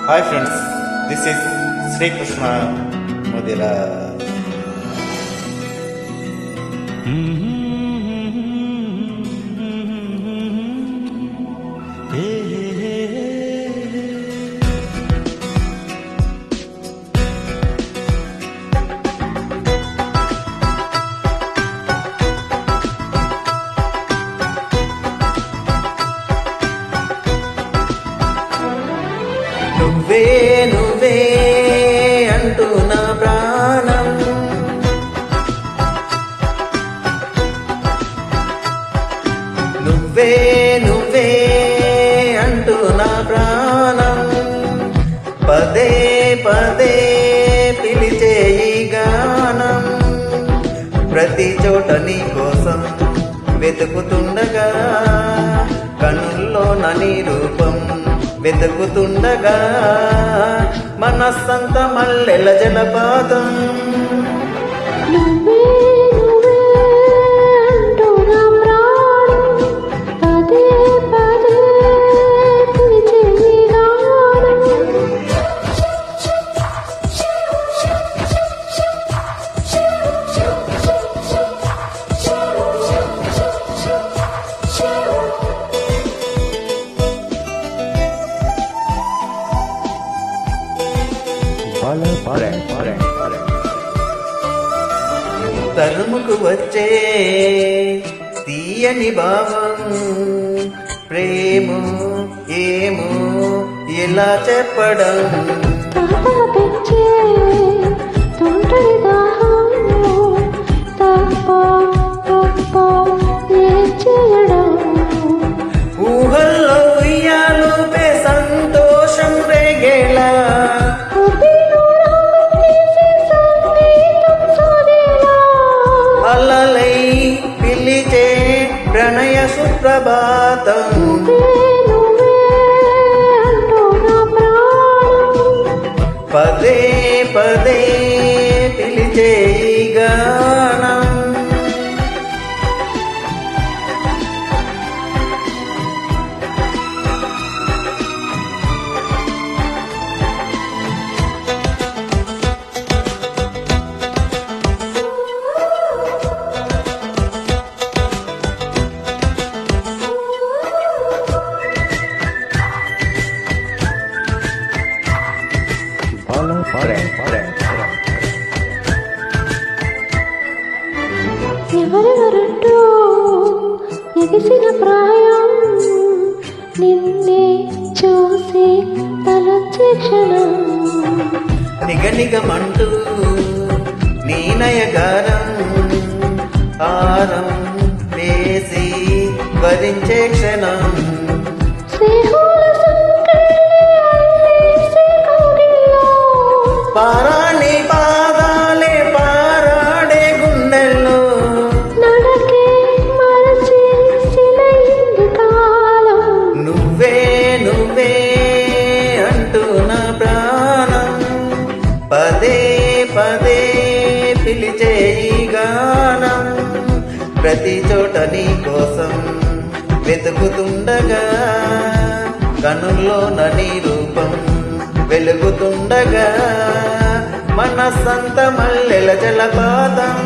Hi friends, this is Srikrishna Mudira. నువ్వే నువ్వే అంటూ నా ప్రాణం, నువ్వే నువ్వే అంటూ నా ప్రాణం, పదే పదే పిలిచే ఈ గానం, ప్రతి చోట నీ కోసం వెతుకుతుండగా, కనుల్లో నీ రూపం వెతుకుతుండగా, మనస్సంత మల్లెల జలపాతం. తరుముకు వచ్చే తీయని భావం, ప్రేమో ఏమో ఎలా చెప్పడం, ఊహల్లో ఉయ్యాలుపే సంతోషం రేగేలా, అలలై పిలిచే ప్రణయ సుప్రభాతం. పదే పదే పిలిచే గానం, ఎవరెవరంటూ ఎగిసిన ప్రాయం, నిన్నే చూసి తలొచ్చే క్షణం, నిగనిగమంటూ నీ నయగారం, హారం వేసి వరించే క్షణం, పారాణి పాదాలే పారాడే గుండెల్లో, నడకే మరచి సిలయింది కాలం, నువ్వే నువ్వే అంటూ నా ప్రాణం, పదే పదే పిలిచే ఈ గానం, ప్రతి చోట నీ కోసం వెతుకుతుండగా, కనుల్లో నీ రూపం వెలుగుతుండగా, మనస్సంత మల్లెల జలపాతం.